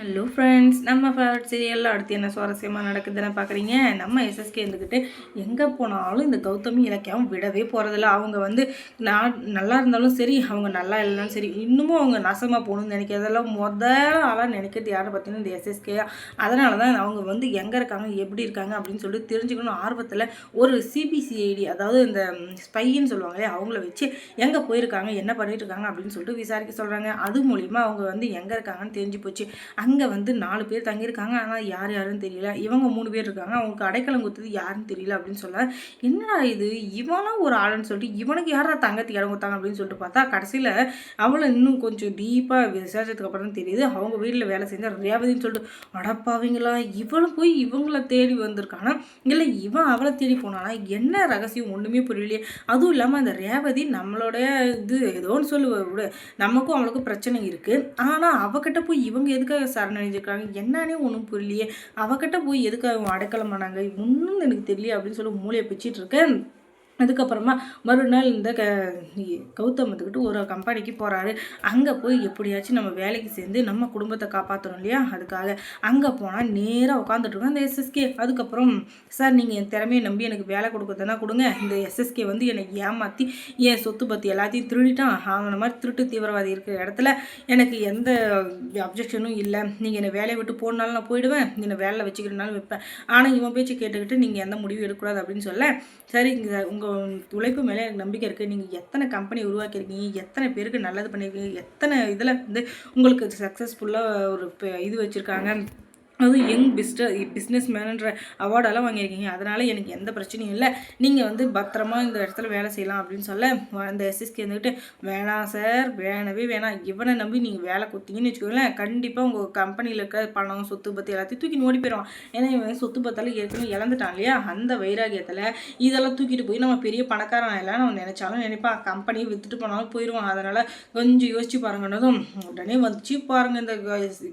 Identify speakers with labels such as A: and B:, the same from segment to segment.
A: Hello friends, நம்ம favourite சீரியலில் அடுத்து என்ன சுவாரஸ்யமாக நடக்குதுன்னு பார்க்குறீங்க. நம்ம எஸ்எஸ்கே இருந்துக்கிட்டு எங்கே போனாலும் இந்த கௌதமி இலக்கியாவும் விடவே போகிறதில்ல. அவங்க நான் நல்லா இருந்தாலும் சரி, அவங்க நல்லா இல்லைனாலும் சரி, இன்னமும் அவங்க நாசமாக போகணும்னு நினைக்கிறதெல்லாம் ஆளாக நினைக்கிறது யாரை பார்த்தீங்கன்னா இந்த எஸ்எஸ்கே. அதனால தான் அவங்க எங்கே இருக்காங்க, எப்படி இருக்காங்க அப்படின்னு சொல்லிட்டு தெரிஞ்சுக்கணும் ஆர்வத்தில் ஒரு சிபிசிஐடி, அதாவது இந்த ஸ்பைன்னு சொல்லுவாங்களே, அவங்கள வச்சு எங்கே போயிருக்காங்க, என்ன பண்ணிட்டு இருக்காங்க அப்படின்னு சொல்லிட்டு விசாரிக்க சொல்கிறாங்க. அது மூலிமா அவங்க எங்கே இருக்காங்கன்னு தெரிஞ்சு போச்சு. அங்கே 4 பேர் தங்கியிருக்காங்க. ஆனால் யார் யாருன்னு தெரியல. இவங்க 3 பேர் இருக்காங்க. அவங்களுக்கு அடைக்கலம் கொடுத்தது யாருன்னு தெரியல அப்படின்னு சொல்ல, என்னடா இது, இவனா ஒரு ஆளுன்னு சொல்லிட்டு இவனுக்கு யாரா தங்கத்துக்கு இடம் கொடுத்தாங்க அப்படின்னு சொல்லிட்டு பார்த்தா, கடைசியில் அவளை இன்னும் கொஞ்சம் டீப்பாக விசாரிச்சதுக்கு அப்புறம் தான் தெரியுது அவங்க வீட்டில் வேலை செஞ்ச ரேவதின்னு சொல்லிட்டு. அடப்பாவீங்களா, இவளும் போய் இவங்கள தேடி வந்திருக்கானா, இல்லை இவன் அவளை தேடி போனானா, என்ன ரகசியம் ஒன்றுமே புரியலையே. அதுவும் இல்லாமல் அந்த ரேவதி நம்மளுடைய ஏதோன்னு சொல்லுவ, நமக்கும் அவளுக்கும் பிரச்சனை இருக்குது. ஆனால் அவகிட்ட போய் இவங்க எதுக்காக சரணடைஞ்சிருக்காங்க, என்னன்னே ஒன்றும் புரியலையே. அவகிட்ட போய் எதுக்காக அடைக்கலம் பண்ணாங்க ஒன்றும் எனக்கு தெரியல அப்படின்னு சொல்லி மூளையை பிச்சுட்டு இருக்கேன். அதுக்கப்புறமா மறுநாள் இந்த கௌதம் வந்துக்கிட்டு ஒரு கம்பெனிக்கு போகிறாரு. அங்கே போய் எப்படியாச்சும் நம்ம வேலைக்கு சேர்ந்து நம்ம குடும்பத்தை காப்பாற்றணும் இல்லையா, அதுக்காக அங்கே போனால் நேராக உட்காந்துட்ருக்கோம் அந்த எஸ்எஸ்கே. அதுக்கப்புறம், சார் நீங்கள் என் திறமையை நம்பி எனக்கு வேலை கொடுக்குறதுனா கொடுங்க, இந்த எஸ்எஸ்கே என்னை ஏமாற்றி என் சொத்து பற்றி எல்லாத்தையும் திருடிட்டான். அவனை மாதிரி திருட்டு தீவிரவாதி இருக்கிற இடத்துல எனக்கு எந்த அப்ஜெக்ஷனும் இல்லை. நீங்கள் என்னை வேலையை விட்டு போனாலும் நான் போயிடுவேன், என்னை வேலையில் வச்சுக்கிறனாலும் வைப்பேன். ஆனால் இவன் பேச்சு கேட்டுக்கிட்டு நீங்கள் எந்த முடிவும் எடுக்கக்கூடாது அப்படின்னு சொல்ல, சரி உங்கள் உழைப்பு மேலே எனக்கு நம்பிக்கை இருக்குது. நீங்கள் எத்தனை கம்பெனி உருவாக்கியிருக்கீங்க, எத்தனை பேருக்கு நல்லது பண்ணியிருக்கீங்க, எத்தனை இதில் உங்களுக்கு சக்ஸஸ்ஃபுல்லாக ஒரு இது வச்சுருக்காங்க, அதுவும் யங் பிஸ்னஸ் மேனன்ற அவார்டெல்லாம் வாங்கியிருக்கீங்க. அதனால் எனக்கு எந்த பிரச்சனையும் இல்லை, நீங்கள் பத்திரமா இந்த இடத்துல வேலை செய்யலாம் அப்படின்னு சொல்ல, அந்த எஸ்எஸ்கே வந்துக்கிட்டு வேணாம் சார், வேணவே வேணாம், இவனை நம்பி நீங்கள் வேலை கொடுத்தீங்கன்னு வச்சுக்கோங்களேன், கண்டிப்பாக உங்கள் கம்பெனியில் இருக்க பணம் சொத்து பற்றி எல்லாத்தையும் தூக்கி ஓடி போயிடுவான். ஏன்னா இவன் சொத்து பத்தாலும் ஏற்கனவே இழந்துட்டான் இல்லையா, அந்த வைராகியத்தில் இதெல்லாம் தூக்கிட்டு போய் நம்ம பெரிய பணக்காரன் எல்லாம் நம்ம நினச்சாலும் நினைப்பான், கம்பெனியை விற்றுட்டு போனாலும் போயிடுவான். அதனால் கொஞ்சம் யோசிச்சு பாருங்கன்னதும் உடனே வந்துச்சு பாருங்கள் இந்த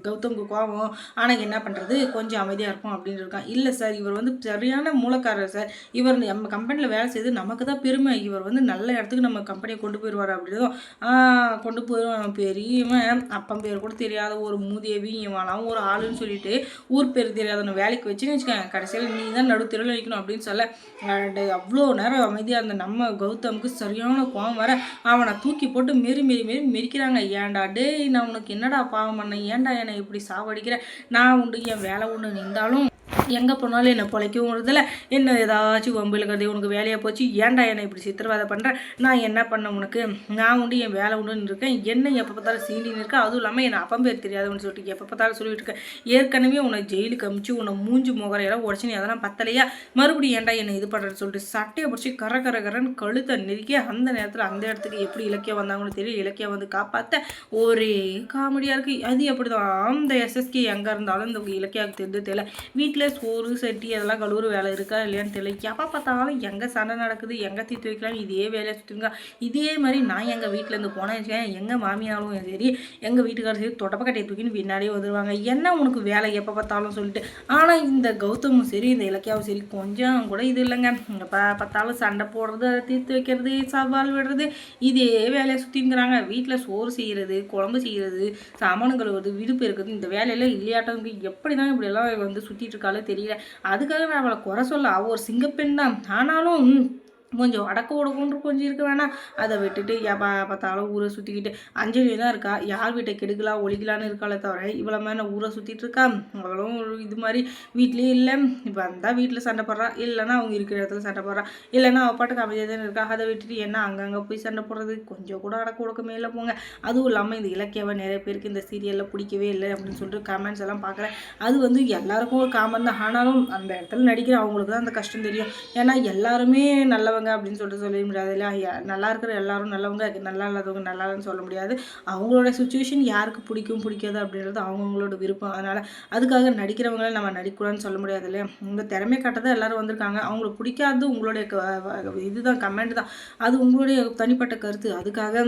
A: கௌதம்க்கு கோபம். ஆனால் என்ன பண்ணுறது, கொஞ்சம் அமைதியாக இருக்கும் அப்படின்னு இருக்கான். இல்லை சார், இவர் சரியான மூலக்காரர் சார், இவர் நம்ம கம்பெனியில் வேலை செய்து நமக்கு தான் பெருமை, இவர் நல்ல இடத்துக்கு நம்ம கம்பெனியை கொண்டு போயிடுவார் அப்படின்றதும் கொண்டு போயிடுவான். பெரியவன் அப்பம் பேர் கூட தெரியாத ஒரு மூதேவி, இவனாம் ஒரு ஆளுன்னு சொல்லிட்டு ஊர் பேர் தெரியாதவனை வேலைக்கு வச்சுன்னு வச்சுக்கேன், கடைசியில் நீ தான் நடுத்தெருவில் வைக்கணும் அப்படின்னு சொல்ல, அவ்வளோ நேரம் அமைதியாக இருந்த நம்ம கௌதமுக்கு சரியான கோவம் வர அவனை தூக்கி போட்டு மெரிக்கிறாங்க. ஏன்டா டேய், நான் உனக்கு என்னடா பாவம் பண்ணேன், ஏன்டா என்னை இப்படி சாவடிக்கிறேன், நான் உண்டு என் வேலை ஒன்று நின்றாலும் எங்கே போனாலும் என்னை பிழைக்கவும் என்ன ஏதாச்சும் வம்பில் கருதி உனக்கு வேலையாக போச்சு, ஏன்டா என்னை இப்படி சித்திரவதை பண்ணுறேன், நான் என்ன பண்ண உனக்கு, நான் உண்டு என் வேலை உண்டுன்னு இருக்கேன், என்ன எப்போ பார்த்தாலும் சீண்டின்னு இருக்கேன், அதுவும் இல்லாமல் என்னை அப்பம் பேர் தெரியாதுன்னு சொல்லிட்டு எப்போ பார்த்தாலும் சொல்லிட்டு இருக்கேன், ஏற்கனவே உன்னை ஜெயிலுக்கு அமிச்சு உன்னை மூஞ்சி முகரையெல்லாம் உடச்சினு அதெல்லாம் பத்தலையா, மறுபடியும் ஏன்டா என்னை இது பண்ணுறேன்னு சொல்லிட்டு சட்டையை பிடிச்சி கரன்னு கழுத்தை நெருக்கி அந்த நேரத்தில் அந்த இடத்துக்கு எப்படி இலக்கியா வந்தாங்கன்னு தெரியல, இலக்கியா காப்பாற்ற ஒரே காமெடியாக இருக்குது. அது எப்படி தான் அந்த எஸ்எஸ்கே எங்கே இருந்தாலும் இந்த இலக்கியாவுக்கு தெரிஞ்சு தெரியல, வீட்டில் சோறு சட்டி அதெல்லாம் கழுவுற வேலை இருக்கா இல்லையான்னு தெரியல, எப்போ பார்த்தாலும் எங்கே சண்டை நடக்குது, எங்கே தீர்த்து வைக்கலாம், இதே வேலையை சுற்றுங்க. இதே மாதிரி நான் எங்கள் வீட்டிலேருந்து போனேன் வச்சுக்கேன், எங்கள் மாமியாரும் சரி எங்கள் வீட்டுக்காரர் சரி தொடப்பக்கட்டையை தூக்கின்னு பின்னாடியே வந்துடுவாங்க, என்ன உனக்கு வேலை எப்போ பார்த்தாலும் சொல்லிட்டு. ஆனால் இந்த கௌதமும் சரி இந்த இலக்கியாவும் சரி கொஞ்சம் கூட இது இல்லைங்க, எப்போ பார்த்தாலும் சண்டை போடுறது, அதை தீர்த்து வைக்கிறது, சவால் விடுறது, இதே வேலையை சுற்றிங்கிறாங்க. வீட்டில் சோறு செய்கிறது, குழம்பு செய்கிறது, சாமான் கழுவுறது, விடுப்பு இருக்குது, இந்த வேலையெல்லாம் இல்லையாட்டம் எப்படி தான் இப்படியெல்லாம் சுற்றிட்டு இருக்காலும் தெரியல. அதுக்காக நான் அவளை குறை சொல்ல, அவள் ஒரு சிங்கப்பெண் தான், ஆனாலும் கொஞ்சம் அடக்க உடக்குன்ற கொஞ்சம் இருக்க வேணாம். அதை விட்டுட்டு எப்போ பார்த்தாலும் ஊரை சுற்றிக்கிட்டு அஞ்சலி தான் இருக்கா, யார் வீட்டை கெடுக்கலாம் ஒழிக்கலான்னு இருக்காளே தவிர இவ்வளோ மாதிரி ஊரை சுற்றிட்டு இருக்கா. அவளும் இது மாதிரி வீட்லேயே இல்லை, இப்போ வந்தால் வீட்டில் சண்டை போடுறா, இல்லைன்னா அவங்க இருக்கிற இடத்துல சண்டை போடுறா, இல்லைன்னா அவள் பாட்டுக்கு அமைதியாக தானே இருக்கா. அதை விட்டுட்டு என்ன அங்கங்கே போய் சண்டை போடுறது, கொஞ்சம் கூட அடக்க உடக்கமே இல்லை போங்க. அதுவும் இல்லாமல் இந்த இலக்கியாவை நிறைய பேருக்கு இந்த சீரியலில் பிடிக்கவே இல்லை அப்படின்னு சொல்லிட்டு கமெண்ட்ஸ் எல்லாம் பார்க்குறேன். அது எல்லாருக்கும் ஒரு காமன் தான், ஆனாலும் அந்த இடத்துல நடிக்கிற அவங்களுக்கு தான் அந்த கஷ்டம் தெரியும். ஏன்னா எல்லாருமே நல்லவங்க அப்படின்னு சொல்லிட்டு சொல்ல முடியாது இல்லையா, நல்லா இருக்கிற எல்லாரும் நல்லவங்க, நல்லா இல்லாதவங்க நல்லா இல்லைன்னு சொல்ல முடியாது. அவங்களோட சுச்சுவேஷன் யாருக்கு பிடிக்கும் பிடிக்காது அப்படின்றது அவங்களோட விருப்பம். அதனால் அதுக்காக நடிக்கிறவங்கள நம்ம நடிக்கூடாதுன்னு சொல்ல முடியாது இல்லையா. உங்கள் திறமை காட்டதான் எல்லாரும் வந்திருக்காங்க, அவங்களுக்கு பிடிக்காது உங்களுடைய இதுதான் கமெண்ட் தான், அது உங்களுடைய தனிப்பட்ட கருத்து. அதுக்காக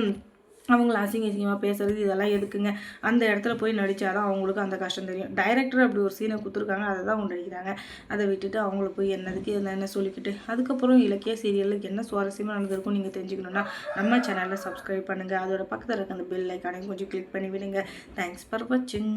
A: அவங்கள அசிங்கமாக பேசுறது இதெல்லாம் எதுக்குங்க, அந்த இடத்துல போய் நடித்தாதான் அவங்களுக்கு அந்த கஷ்டம் தெரியும். டைரக்டர் அப்படி ஒரு சீனை கொடுத்துருக்காங்க, அதை தான் அவங்க நடிக்கிறாங்க. அதை விட்டுட்டு அவங்கள போய் என்னதுக்கு என்ன சொல்லிக்கிட்டு. அதுக்கப்புறம் இலக்கிய சீரியலில் என்ன சுவாரஸ்யமாக நடந்திருக்கும் நீங்கள் தெரிஞ்சுக்கணுன்னா நம்ம சேனலில் சப்ஸ்கிரைப் பண்ணுங்கள், அதோட பக்கத்தில் இருக்க அந்த பெல் ஐக்கானையும் கொஞ்சம் கிளிக் பண்ணி விடுங்க. தேங்க்ஸ் ஃபார் வாட்சிங்.